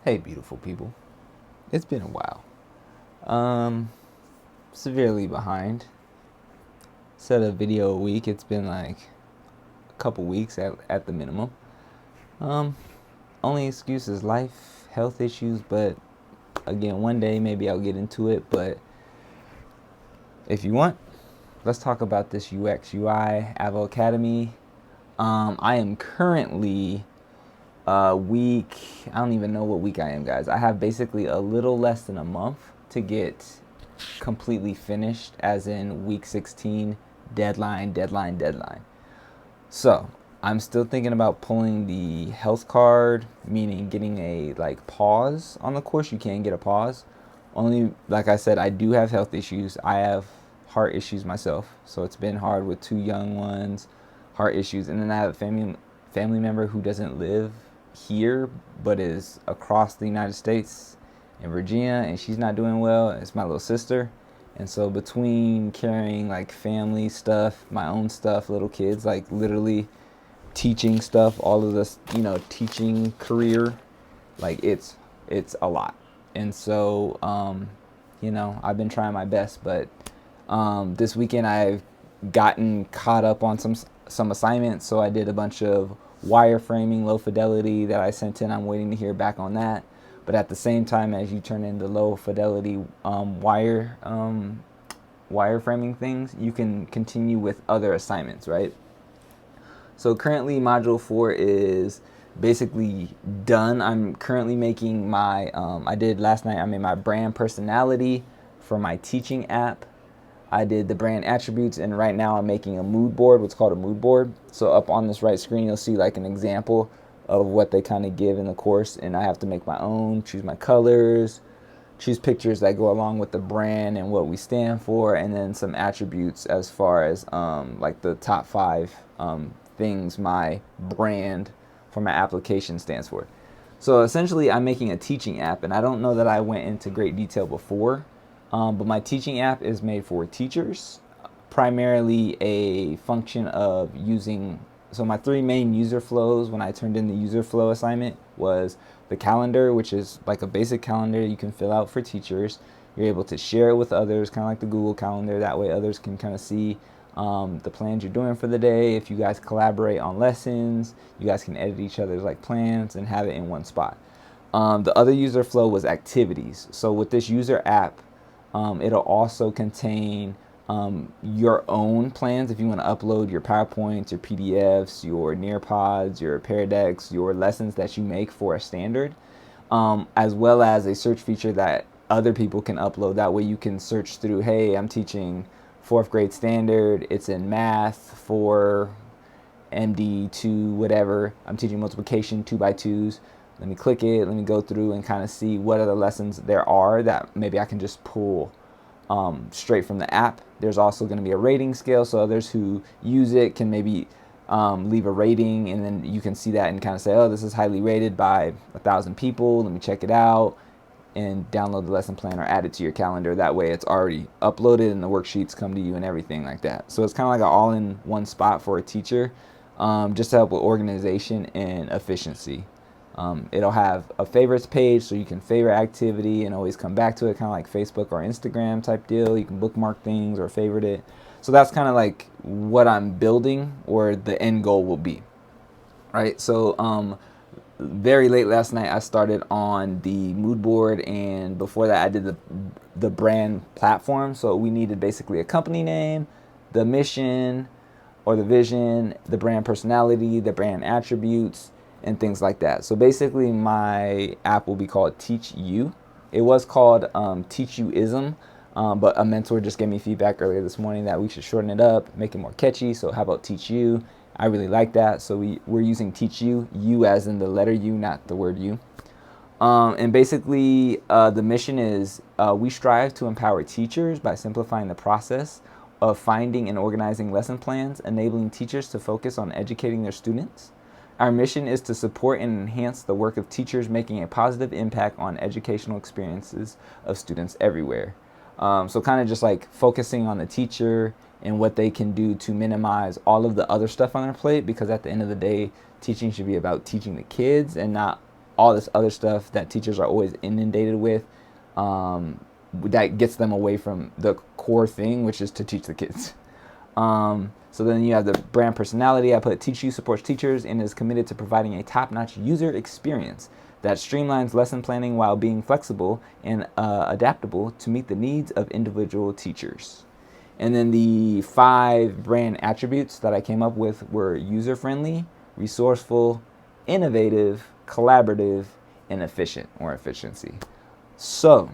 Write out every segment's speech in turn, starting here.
Hey, beautiful people. It's been a while. Um, Severely behind. Set a video a week. It's been like a couple weeks at the minimum. Um, Only excuse is life, health issues, but again, one day maybe I'll get into it. But if you want, let's talk about this UX UI Avo Academy. I am currently week. I don't even know what week I am, guys. I have basically a little less than a month to get completely finished, as in week 16, deadline. So I'm still thinking about pulling the health card, meaning getting a like pause on the course. You can get a pause. Only, like I said, I do have health issues. I have heart issues myself, so it's been hard with two young ones, heart issues, and then I have a family member who doesn't live here but is across the United States in Virginia, and she's not doing well. It's my little sister. And so between carrying like family stuff, my own stuff, little kids, like literally teaching stuff, all of this, teaching career, like it's a lot. And so I've been trying my best, but this weekend I've gotten caught up on some assignments. So I did a bunch of wireframing, low fidelity that I sent in. I'm waiting to hear back on that. But at the same time, as you turn into low fidelity wireframing things, you can continue with other assignments, right? So currently module 4 is basically done. I'm currently making my, I did last night, I made my brand personality for my teaching app. I did the brand attributes, and right now I'm making a mood board, what's called a mood board. So up on this right screen, you'll see like an example of what they kind of give in the course, and I have to make my own, choose my colors, choose pictures that go along with the brand and what we stand for, and then some attributes as far as like the top 5 things my brand for my application stands for. So essentially I'm making a teaching app, and I don't know that I went into great detail before, but my teaching app is made for teachers, primarily a function of using, so my 3 main user flows when I turned in the user flow assignment was the calendar, which is like a basic calendar you can fill out for teachers. You're able to share it with others, kind of like the Google Calendar. That way others can kind of see the plans you're doing for the day. If you guys collaborate on lessons, you guys can edit each other's like plans and have it in one spot. The other user flow was activities. So with this user app, it'll also contain your own plans if you want to upload your PowerPoints, your PDFs, your Nearpods, your Pear Decks, your lessons that you make for a standard, as well as a search feature that other people can upload. That way you can search through, hey, I'm teaching 4th grade standard, it's in math for MD2, whatever. I'm teaching multiplication 2x2s. Let me click it, let me go through and kind of see what other lessons there are that maybe I can just pull straight from the app. There's also going to be a rating scale, so others who use it can maybe leave a rating, and then you can see that and kind of say, oh, this is highly rated by 1,000 people, let me check it out, and download the lesson plan or add it to your calendar. That way it's already uploaded and the worksheets come to you and everything like that. So it's kind of like an all-in-one spot for a teacher, just to help with organization and efficiency. It'll have a favorites page, so you can favorite activity and always come back to it, kind of like Facebook or Instagram type deal. You can bookmark things or favorite it. So that's kind of like what I'm building, or the end goal will be. Right, so very late last night I started on the mood board, and before that I did the brand platform. So we needed basically a company name, the mission or the vision, the brand personality, the brand attributes, and things like that. So basically my app will be called Teach You. It was called Teach You-ism, but a mentor just gave me feedback earlier this morning that we should shorten it up, make it more catchy. So how about Teach You? I really like that. So we're using Teach You, you as in the letter U, not the word you. And basically the mission is we strive to empower teachers by simplifying the process of finding and organizing lesson plans, enabling teachers to focus on educating their students. Our mission is to support and enhance the work of teachers, making a positive impact on educational experiences of students everywhere. So kind of just like focusing on the teacher and what they can do to minimize all of the other stuff on their plate, because at the end of the day, teaching should be about teaching the kids and not all this other stuff that teachers are always inundated with, that gets them away from the core thing, which is to teach the kids. So then you have the brand personality. I put Teach You supports teachers and is committed to providing a top-notch user experience that streamlines lesson planning while being flexible and adaptable to meet the needs of individual teachers. And then the 5 brand attributes that I came up with were user-friendly, resourceful, innovative, collaborative, and efficient, or efficiency. So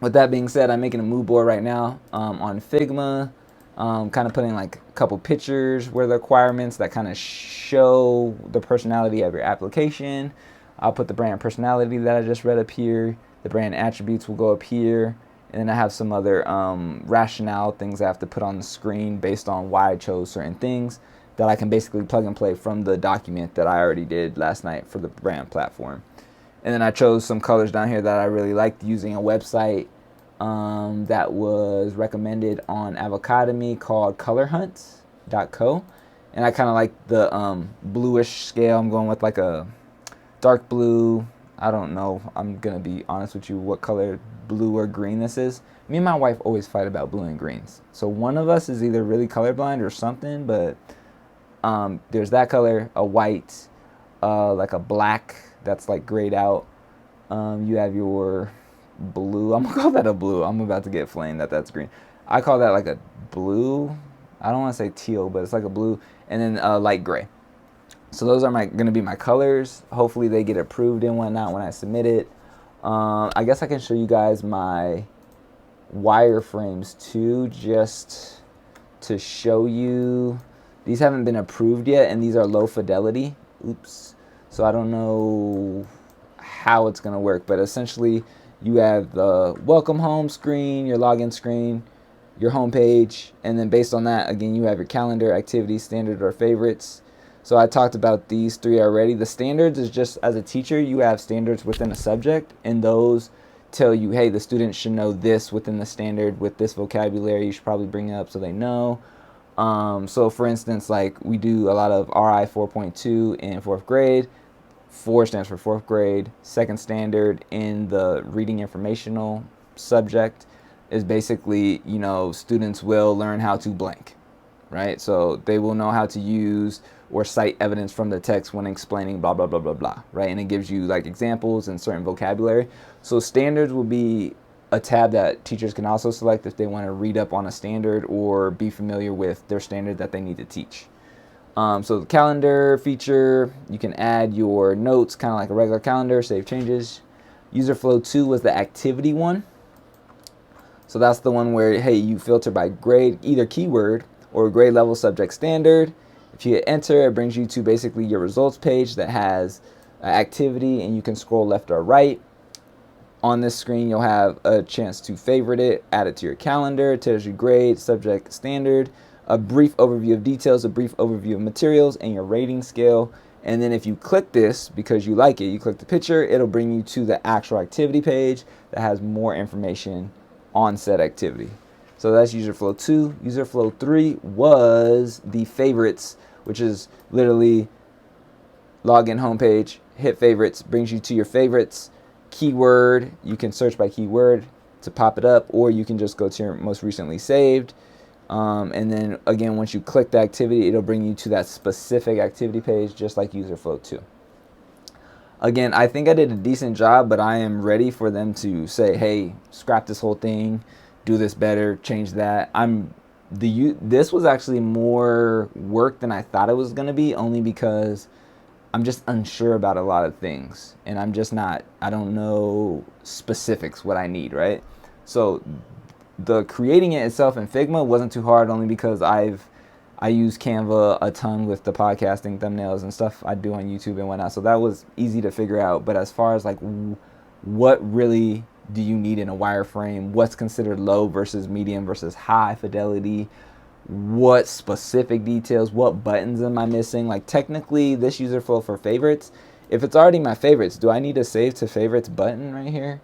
with that being said, I'm making a mood board right now on Figma, kind of putting like a couple pictures where the requirements that kind of show the personality of your application. I'll put the brand personality that I just read up here. The brand attributes will go up here. And then I have some other rationale things I have to put on the screen based on why I chose certain things that I can basically plug and play from the document that I already did last night for the brand platform. And then I chose some colors down here that I really liked using a website that was recommended on Avocademy called colorhunt.co. And I kind of like the bluish scale. I'm going with like a dark blue. I don't know. I'm going to be honest with you what color blue or green this is. Me and my wife always fight about blue and greens. So one of us is either really colorblind or something, but there's that color, a white, like a black that's like grayed out. You have your blue. I'm going to call that a blue. I'm about to get flamed that that's green. I call that like a blue. I don't want to say teal, but it's like a blue. And then light gray. So those are going to be my colors. Hopefully they get approved and whatnot when I submit it. I guess I can show you guys my wireframes too, just to show you. These haven't been approved yet, and these are low fidelity. Oops. So I don't know how it's going to work, but essentially you have the welcome home screen, your login screen, your home page, and then based on that, again, you have your calendar, activities, standard, or favorites. So I talked about these 3 already. The standards is just, as a teacher, you have standards within a subject, and those tell you, hey, the student should know this within the standard with this vocabulary. You should probably bring it up so they know. So for instance, like we do a lot of RI 4.2 in 4th grade. 4 stands for 4th grade. Second standard in the reading informational subject is basically, you know, students will learn how to blank, right? So they will know how to use or cite evidence from the text when explaining blah, blah, blah, blah, blah, right? And it gives you like examples and certain vocabulary. So standards will be a tab that teachers can also select if they want to read up on a standard or be familiar with their standard that they need to teach. So the calendar feature, you can add your notes, kind of like a regular calendar, save changes. User Flow 2 was the activity one. So that's the one where, hey, you filter by grade, either keyword or grade level subject standard. If you hit enter, it brings you to basically your results page that has activity, and you can scroll left or right. On this screen, you'll have a chance to favorite it, add it to your calendar. It tells you grade, subject, standard, a brief overview of details, a brief overview of materials, and your rating scale. And then if you click this, because you like it, you click the picture, it'll bring you to the actual activity page that has more information on said activity. So that's User Flow 2. User Flow 3 was the favorites, which is literally login homepage, hit favorites, brings you to your favorites. Keyword, you can search by keyword to pop it up, or you can just go to your most recently saved. And then again, once you click the activity, it'll bring you to that specific activity page, just like User Flow 2. Again, I think I did a decent job, but I am ready for them to say, hey, scrap this whole thing, do this better, change that. This was actually more work than I thought it was going to be, only because I'm just unsure about a lot of things, and I don't know specifics what I need, right? So the creating it itself in Figma wasn't too hard, only because I use Canva a ton with the podcasting thumbnails and stuff I do on YouTube and whatnot, so that was easy to figure out. But as far as like what really do you need in a wireframe, what's considered low versus medium versus high fidelity, what specific details, what buttons am I missing? Like technically this user flow for favorites, if it's already my favorites, do I need a save to favorites button right here?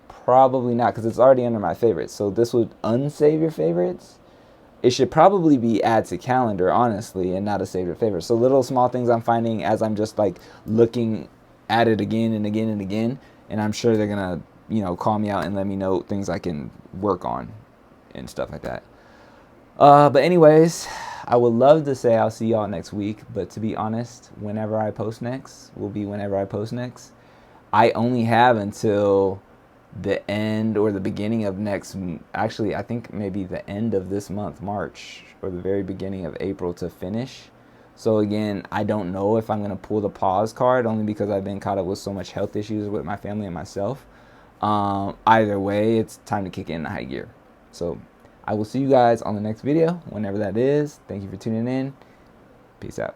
Probably not, because it's already under my favorites. So this would unsave your favorites. It should probably be add to calendar, honestly, and not a save your favorites. So little small things I'm finding as I'm just like looking at it again and again and again, and I'm sure they're gonna, you know, call me out and let me know things I can work on and stuff like that. But anyways, I would love to say I'll see y'all next week, but to be honest, whenever I post next will be whenever I post next. I only have until the end or the beginning of actually I think maybe the end of this month, March, or the very beginning of April to finish. So again, I don't know if I'm going to pull the pause card, only because I've been caught up with so much health issues with my family and myself. Either way, it's time to kick it into high gear. So I will see you guys on the next video, whenever that is. Thank you for tuning in. Peace out.